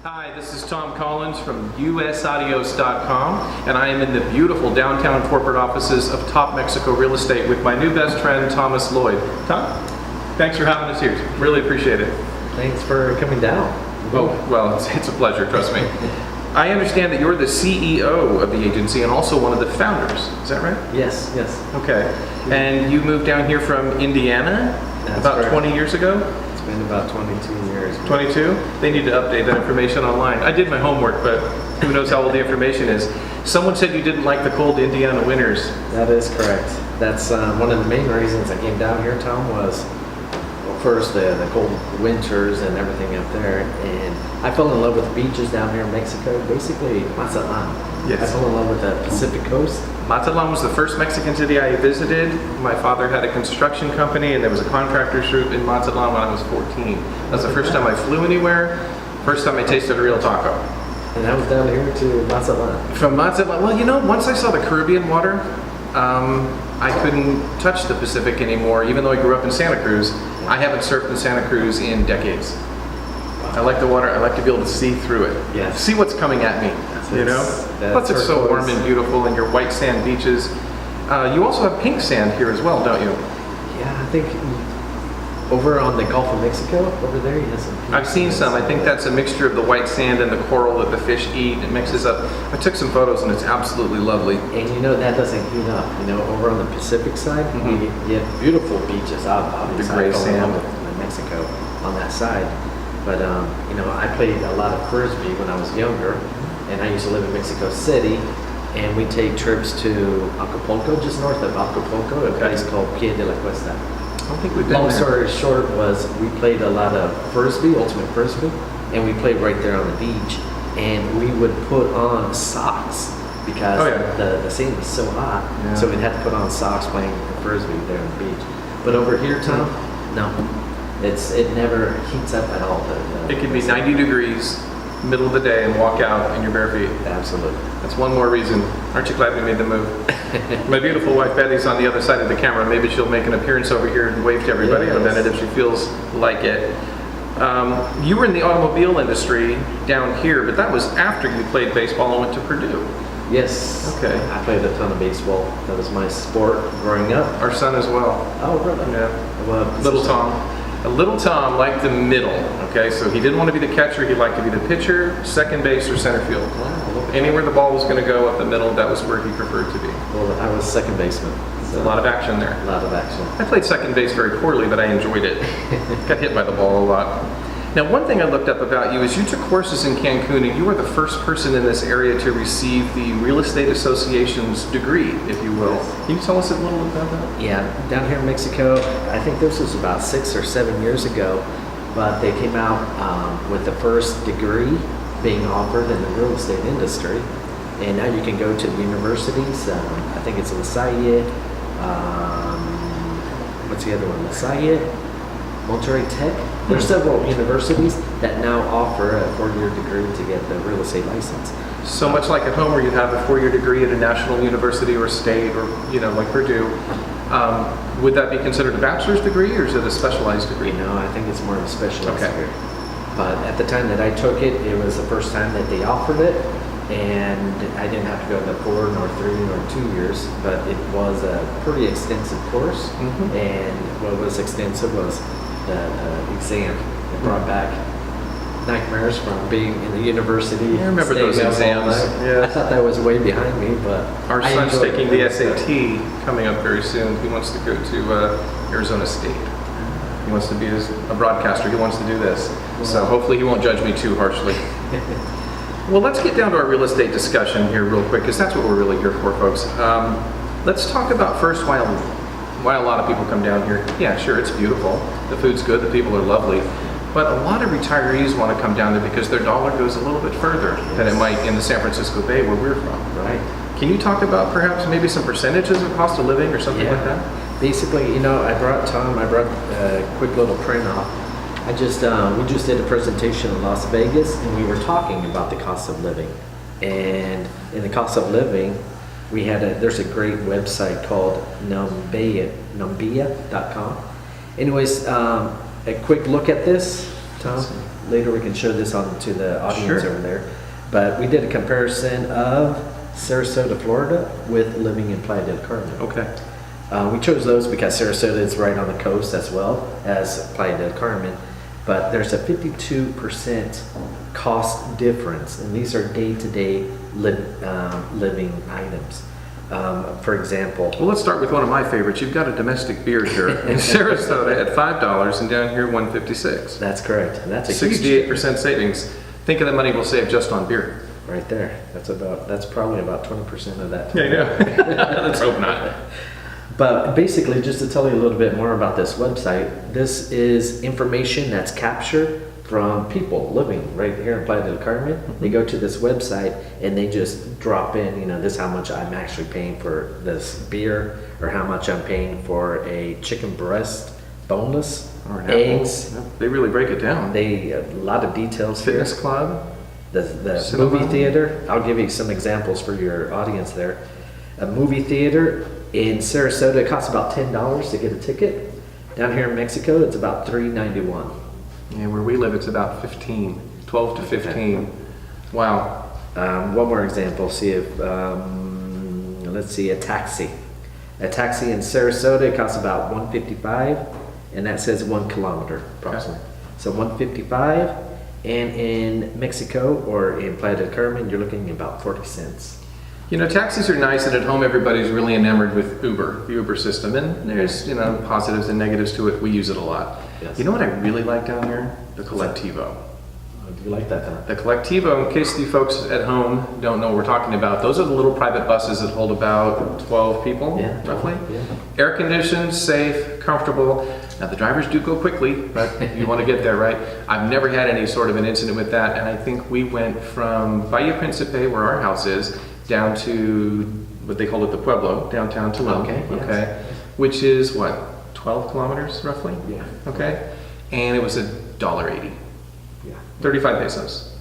Hi, this is Tom Collins from USAdios.com, and I am in the beautiful downtown corporate offices of Top Mexico Real Estate with my new best friend, Thomas Lloyd. Tom, thanks for having us here. Really appreciate it. Thanks for coming down. Oh, well, it's a pleasure, trust me. I understand that you're the CEO of the agency and also one of the founders. Is that right? Yes. Okay. And you moved down here from Indiana about correct. 20 years ago? It's been about 22 years. 22? They need to update that information online. I did my homework, but who knows how old the information is. Someone said you didn't like the cold Indiana winters. That is correct. That's one of the main reasons I came down here, Tom, was well, first the cold winters and everything up there. And I fell in love with beaches down here in Mexico, basically Mazatlan. Yes. I fell in love with the Pacific coast. Mazatlan was the first Mexican city I visited. My father had a construction company and there was a contractor's group in Mazatlan when I was 14. That was the first time I flew anywhere, first time I tasted a real taco. And I was down here to Mazatlan. From Mazatlan, well, you know, once I saw the Caribbean water, I couldn't touch the Pacific anymore, even though I grew up in Santa Cruz. I haven't surfed in Santa Cruz in decades. I like the water, I like to be able to see through it. Yes. See what's coming at me, you know? Plus it's so warm and beautiful and your white sand beaches. You also have pink sand here as well, don't you? Yeah, I think over on the Gulf of Mexico, over there, you have some pink I've seen some. I think that's a mixture of the white sand and the coral that the fish eat. It mixes up. I took some photos and it's absolutely lovely. And you know, that doesn't heat up. You know, over on the Pacific side, you have beautiful beaches, obviously. The gray sand. In Mexico on that side. But, you know, I played a lot of Frisbee when I was younger, and I used to live in Mexico City, and we'd take trips to Acapulco, just north of Acapulco, a place called Playa del Carmen. I don't think we've been Long there. story short was we played a lot of Frisbee, ultimate Frisbee, and we played right there on the beach, and we would put on socks because the sand was so hot, so we'd have to put on socks playing Frisbee there on the beach. But over here, Tom, no. It never heats up at all. It could be 90 degrees, middle of the day, and walk out in your bare feet. Absolutely. That's one more reason. Aren't you glad we made the move? My beautiful wife Betty's on the other side of the camera. Maybe she'll make an appearance over here and wave to everybody in a minute if she feels like it. You were in the automobile industry down here, but that was after you played baseball and went to Purdue. Yes. Okay. I played a ton of baseball. That was my sport growing up. Our son as well. Oh, really? Yeah. Little Tom. Little Tom liked the middle, okay? So he didn't want to be the catcher, he liked to be the pitcher, second base, or center field. Wow. Anywhere the ball was going to go up the middle, that was where he preferred to be. Well, I was second baseman. So a lot of action there. A lot of action. I played second base very poorly, but I enjoyed it. Got hit by the ball a lot. Now, one thing I looked up about you is you took courses in Cancun, and you were the first person in this area to receive the Real Estate Association's degree, if you will. Yes. Can you tell us a little bit about that? Yeah, down here in Mexico, I think this was about 6 or 7 years ago, but they came out with the first degree being offered in the real estate industry. And now you can go to the universities. I think it's La Salle. What's the other one? La Salle, Monterrey Tech. There's several universities that now offer a 4-year degree to get the real estate license. So much like at home where you'd have a 4-year degree at a national university or state or, you know, like Purdue, would that be considered a bachelor's degree or is it a specialized degree? No, I think it's more of a specialized degree. Okay. But at the time that I took it, it was the first time that they offered it, and I didn't have to go the 4 nor 3 nor 2 years, but it was a pretty extensive course, and what was extensive was the exam. It brought back nightmares from being in the university. I remember those exams. Yeah. I thought that was way behind me, but our son's taking the SAT coming up very soon. He wants to go to Arizona State. He wants to be a broadcaster. He wants to do this. So hopefully he won't judge me too harshly. Well, let's get down to our real estate discussion here real quick, because that's what we're really here for, folks. Let's talk about first why a lot of people come down here. Yeah, sure, it's beautiful. The food's good, the people are lovely. But a lot of retirees want to come down there because their dollar goes a little bit further than it might in the San Francisco Bay where we're from. Right. Can you talk about perhaps maybe some percentages of cost of living or something like that? Basically, you know, I brought a quick little print off. We just did a presentation in Las Vegas, and we were talking about the cost of living. And in the cost of living, there's a great website called Numbia.com. Anyways, a quick look at this, Tom. Later we can show this on to the audience Sure. over there. But we did a comparison of Sarasota, Florida with living in Playa del Carmen. Okay. We chose those because Sarasota is right on the coast as well as Playa del Carmen. But there's a 52% cost difference, and these are day-to-day living items. For example, Well, let's start with one of my favorites. You've got a domestic beer here in Sarasota at $5 and down here $1.56. that's correct. And that's a huge 68% savings. Think of the money we'll save just on beer. right there. That's probably about 20% of that. Yeah, I know. Let's hope not. But basically, just to tell you a little bit more about this website, this is information that's captured from people living right here in Playa del Carmen. They go to this website and they just drop in, this is how much I'm actually paying for this beer, or how much I'm paying for a chicken breast, boneless, Or an eggs. apple. They really break it down. A lot of details here. Fitness club. The Cinema. movie theater, I'll give you some examples for your audience there. A movie theater in Sarasota, it costs about $10 to get a ticket. Down here in Mexico, it's about $3.91. Yeah, where we live, it's about 15, 12 to 15. Wow. One more example, see if, let's see, a taxi. A taxi in Sarasota, it costs about $1.55, and that says 1 kilometer approximately. So $1.55, and in Mexico or in Playa del Carmen, you're looking at about 40 cents. Taxis are nice, and at home everybody's really enamored with Uber, the Uber system. And there's, positives and negatives to it. We use it a lot. Yes. You know what I really like down here? The Collectivo. Do you like that, huh? The Collectivo, in case you folks at home don't know what we're talking about, those are the little private buses that hold about 12 people, Yeah, roughly. yeah. Air conditioned, safe, comfortable. Now the drivers do go quickly, but you want to get there, right? I've never had any sort of an incident with that, and I think we went from Valle Principe, where our house is, down to what they call it, the Pueblo, downtown Tulum. Okay, yes. Which is what, 12 kilometers roughly? Yeah. Okay, and it was $1.80. Yeah. 35 pesos,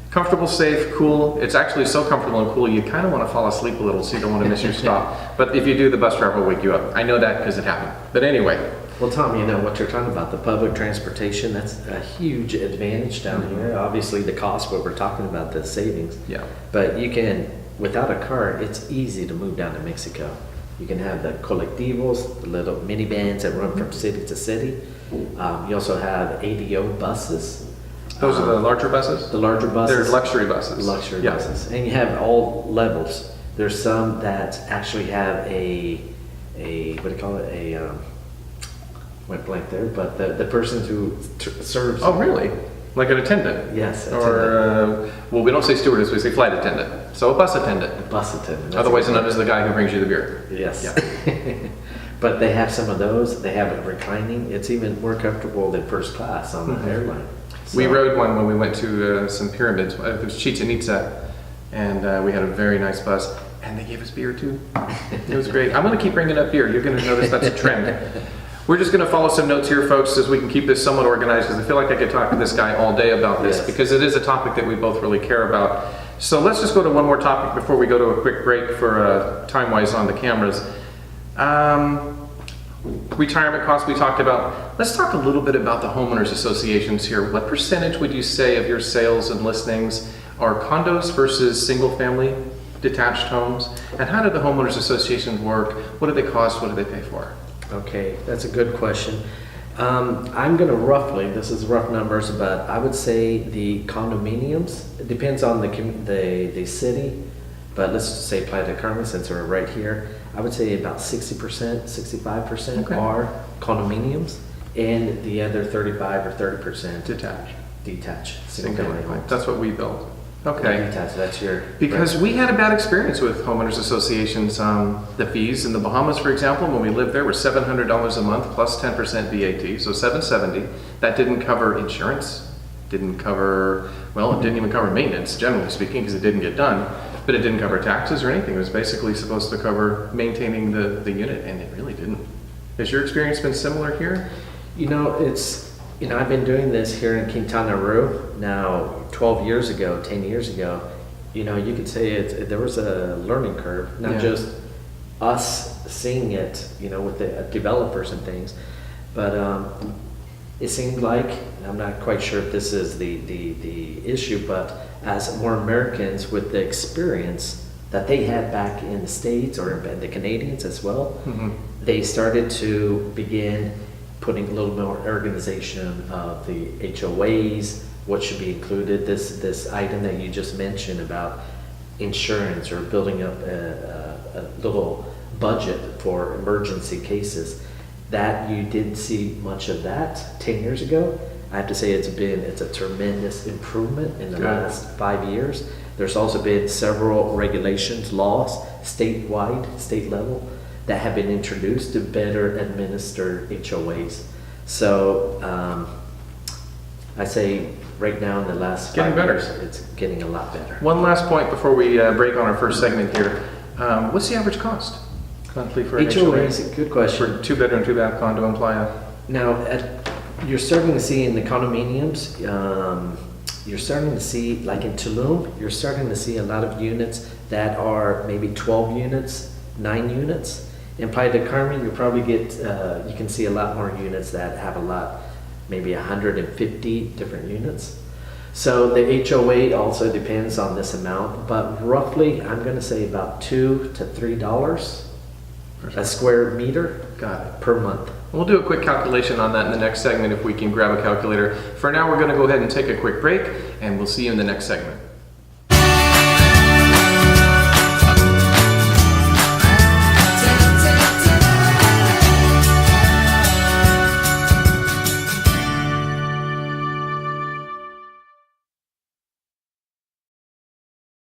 Comfortable, safe, cool. It's actually so comfortable and cool, you kind of want to fall asleep a little, so you don't want to miss your stop. But if you do, the bus driver will wake you up. I know that because it happened. But anyway, Well, Tom, what you're talking about, the public transportation, that's a huge advantage down here. Obviously, the cost, but we're talking about the savings. yeah. But you can, without a car, it's easy to move down to Mexico. You can have the colectivos, the little minivans that run from city to city. You also have ADO buses. Those are the larger buses? The larger buses. They're luxury buses. Luxury Yeah. buses. And you have all levels. There's some that actually have a what do you call it? Went blank there, but the person who serves. Oh, really? Like an attendant? Yes. Or, well, we don't say stewardess, we say flight attendant. So a bus attendant. Bus attendant. That's Otherwise known exactly- as the guy who brings you the beer. Yes. Yeah. But they have some of those. They have it reclining. It's even more comfortable than first class on the airline. We So- rode one when we went to some pyramids. It was Chichen Itza, and we had a very nice bus. And they gave us beer too. It was great. I'm going to keep bringing up beer. You're going to notice that's a trend. We're just going to follow some notes here, folks, so we can keep this somewhat organized, because I feel like I could talk to this guy all day about this, Yes. because it is a topic that we both really care about. So let's just go to one more topic before we go to a quick break for time-wise on the cameras. Retirement costs we talked about. Let's talk a little bit about the homeowners associations here. What percentage would you say of your sales and listings are condos versus single-family detached homes? And how do the homeowners associations work? What do they cost? What do they pay for? Okay, that's a good question. I'm going to roughly, this is rough numbers, but I would say the condominiums, it depends on the city, but let's just say Playa del Carmen, since we're right here, I would say about 60%, 65% Okay. are condominiums, and the other 35 or 30% Detached. detached. Single-family. homes. That's what we built. Okay. Detached, that's your. Because we had a bad experience with homeowners associations. The fees in the Bahamas, for example, when we lived there, were $700 a month plus 10% VAT, so $770. That didn't cover insurance, didn't cover, well, it didn't even cover maintenance, generally speaking, because it didn't get done. But it didn't cover taxes or anything. It was basically supposed to cover maintaining the unit, and it really didn't. Has your experience been similar here? I've been doing this here in Quintana Roo now 12 years ago, 10 years ago. You could say there was a learning curve, not Yeah. just us seeing it, with the developers and things, but it seemed like, I'm not quite sure if this is the issue, but as more Americans with the experience that they had back in the States or the Canadians as well, they started to begin putting a little more organization of the HOAs, what should be included, this item that you just mentioned about insurance or building up a little budget for emergency cases. That you didn't see much of that 10 years ago. I have to say it's a tremendous improvement in the last 5 years. There's also been several regulations, laws, statewide, state level, that have been introduced to better administer HOAs. So I say right now in the last 5 years, it's getting a lot better. One last point before we break on our first segment here. What's the average cost monthly for an HOA? HOA is a good question. For 2-bedroom, 2-bath condo in Playa? Now, you're starting to see in the condominiums, you're starting to see, like in Tulum, you're starting to see a lot of units that are maybe 12 units, 9 units. In Playa del Carmen, you probably get, you can see a lot more units that have a lot, maybe 150 different units. So the HOA also depends on this amount, but roughly, I'm going to say about $2 to $3 a square meter. Got it. Per month. We'll do a quick calculation on that in the next segment if we can grab a calculator. For now, we're going to go ahead and take a quick break, and we'll see you in the next segment.